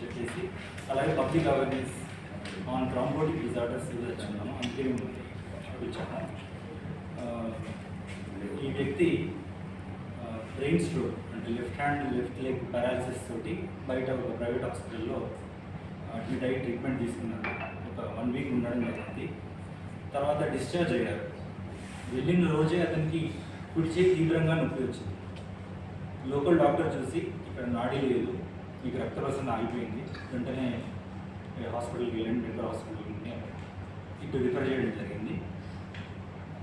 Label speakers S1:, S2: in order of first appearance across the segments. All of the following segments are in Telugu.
S1: చెప్పేసి అలాగే public awareness on thrombotic disorders వచ్చున్నాము. అందుకే మేము వచ్చాము. ఈ వ్యక్తి బ్రెయిన్ స్ట్రోక్ అంటే లెఫ్ట్ లెగ్ పారాలిసిస్ తోటి బయట ఒక ప్రైవేట్ హాస్పిటల్లో అడ్మిట్ అయ్యి ట్రీట్మెంట్ తీసుకున్నారు. ఒక 1 వీక్ ఉండడం జరిగింది. తర్వాత డిశ్చార్జ్ అయ్యారు. వెళ్ళిన రోజే అతనికి కుడి చేయి తీవ్రంగా నొప్పి వచ్చింది. లోకల్ డాక్టర్ చూసి ఇక్కడ నాడీ లేదు, మీకు రక్త ప్రసరణ ఆగిపోయింది, వెంటనే హాస్పిటల్కి వెళ్ళండి, డెంటల్ హాస్పిటల్కి ఇటు రిఫర్ చేయడం జరిగింది.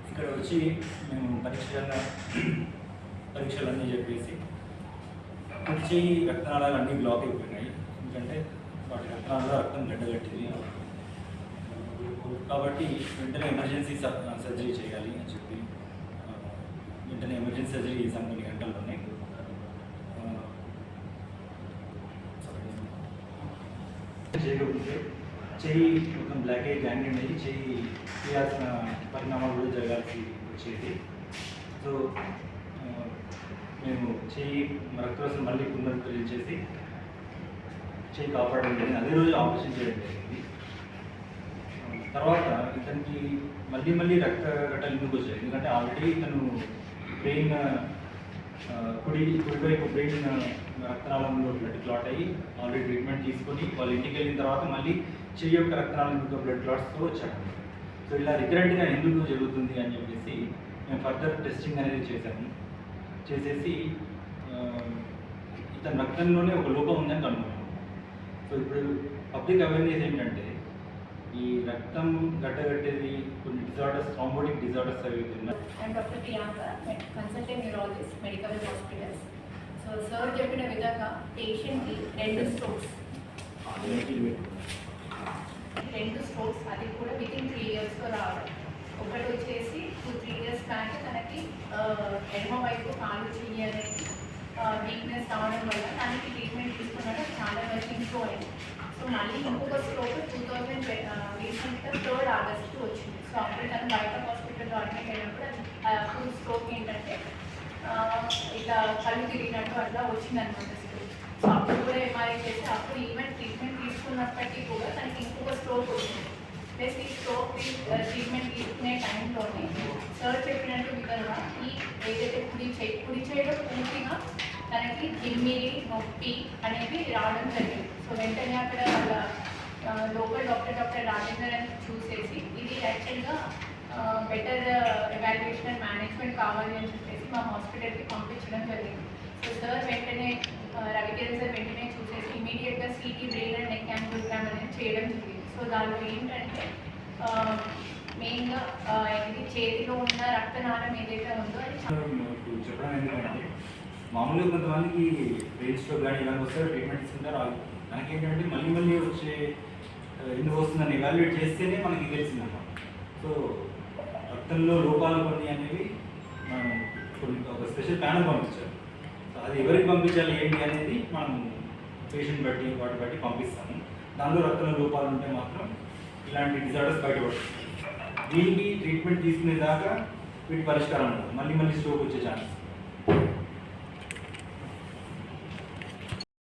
S1: ఇక్కడ వచ్చి మేము పరీక్షలన్నీ చెప్పేసి కుడి చేయి రక్తనాళాలు అన్నీ బ్లాక్ అయిపోయినాయి. ఎందుకంటే వాటి రక్తనాళాల్లో రక్తం గడ్డగట్టింది కాబట్టి వెంటనే ఎమర్జెన్సీ సర్జరీ చేయాలి అని చెప్పి వెంటనే ఎమర్జెన్సీ సర్జరీ చేసాం కొన్ని గంటల్లోనే. చేయకపోతే చెయ్యి మొత్తం బ్లాక్ అయ్యి గ్యాంగ్రీన్ అయ్యి చెయ్యి చేయాల్సిన పరిణామాలు కూడా జరగాల్సి వచ్చేది. సో మేము చెయ్యి రక్తరసం మళ్ళీ పునరుద్ధరించేసి చెయ్యి కాపాడడం జరిగింది. అదే రోజు ఆపరేషన్ చేయడం జరిగింది. తర్వాత ఇతనికి మళ్ళీ రక్త గట్టలు ఎందుకు వచ్చాయి? ఎందుకంటే ఆల్రెడీ ఇతను బ్రెయిన్ కుడివైపు బ్రెయిన్ రక్తనాళంలో బ్లడ్ క్లాట్ అయ్యి ఆల్రెడీ ట్రీట్మెంట్ తీసుకొని వాళ్ళు ఇంటికి వెళ్ళిన తర్వాత మళ్ళీ చెయ్యి యొక్క రక్తనాళంలో బ్లడ్ క్లాట్స్తో వచ్చాడు. సో ఇలా రికరెంట్గా ఎందుకు జరుగుతుంది అని చెప్పేసి మేము ఫర్దర్ టెస్టింగ్ అనేది చేసేసి ఇతని రక్తంలోనే ఒక లోపం ఉందని కనుగొన్నాం. సో ఇప్పుడు పబ్లిక్ అవేర్నెస్ ఏంటంటే ఈ రక్తం గడ్డగట్టేది కొన్ని డిజార్డర్స్, థ్రాంబోటిక్ డిజార్డర్స్ అవి ఉన్నాయి.
S2: I'm Dr. Priyanka, consultant neurologist, medical hospitals. So, sir చెప్పిన విధంగా పేషెంట్కి 2 strokes, అది కూడా వితిన్ 3 yearsలో రావడం. ఒకటి వచ్చేసి 2-3 years బ్యాక్ తనకి ఎడమ వైపు కాలు చెయ్యి అనేది వీక్నెస్ రావడం వల్ల దానికి ట్రీట్మెంట్ తీసుకున్నాక చాలా వరకు ఇంప్రూవ్ అయింది. సో మళ్ళీ ఇంకొక స్ట్రోక్ 3rd August వచ్చింది. సో అప్పుడు తను బయట హాస్పిటల్లో అడ్మిట్ అయినప్పుడు ఫుల్ స్ట్రోక్ ఏంటంటే ఇట్లా కళ్ళు తిరిగినట్టు అట్లా వచ్చిందనమాట స్ట్రోక్. సో అప్పుడు కూడా ఎంఆర్ఐ చేసి అప్పుడు ఈవెన్ ట్రీట్మెంట్ తీసుకున్నప్పటికీ కూడా తనకి ఇంకొక స్ట్రోక్ వచ్చింది. ప్లస్ ఈ స్ట్రోక్ ట్రీట్మెంట్ తీసుకునే టైంలోనే సార్ చెప్పినట్టు విధంగా ఈ ఏదైతే కుడి చేయడం పూర్తిగా తనకి జిమ్మిరి నొప్పి అనేది రావడం జరిగింది. సో వెంటనే అక్కడ వాళ్ళ లోకల్ డాక్టర్ రాజేందర్ అని చూసేసి ఇది యాక్చువల్గా బెటర్ ఎవాల్యుయేషన్ అండ్ మేనేజ్మెంట్ కావాలి అని చెప్పేసి మా హాస్పిటల్కి పంపించడం జరిగింది. సో సార్ వెంటనే రవికిరణ్ సార్ వెంటనే చూసేసి ఇమీడియట్గా city brain and neck angiogram అనేది చేయడం జరిగింది. సో దానిలో ఏంటంటే మెయిన్గా ఇది చేతిలో ఉన్న రక్తనాళం ఏదైతే ఉందో అది
S1: చెప్పడం ఎందుకంటే మామూలుగా కొంతమందికి బ్రెయిన్ స్ట్రోక్ కానీ ఇలాంటి వస్తే ట్రీట్మెంట్ తీసుకుంటారు. మనకేంటంటే మళ్ళీ వచ్చే ఎందుకు వస్తుందని ఎవాల్యుయేట్ చేస్తేనే మనకి తెలిసిందన్నమాట. సో రక్తంలో లోపాలు కొన్ని అనేవి మనం ఒక స్పెషల్ ప్యానల్ పంపించాలి. సో అది ఎవరికి పంపించాలి ఏంటి అనేది మనం పేషెంట్ బట్టి వాటి బట్టి పంపిస్తాము. దానిలో రక్తంలో లోపాలు ఉంటే మాత్రం ఇలాంటి డిజార్డర్స్ బయటపడుతుంది. దీనికి ట్రీట్మెంట్ తీసుకునేదాకా వీటి పరిష్కారం ఉండదు, మళ్ళీ స్ట్రోక్ వచ్చే ఛాన్స్.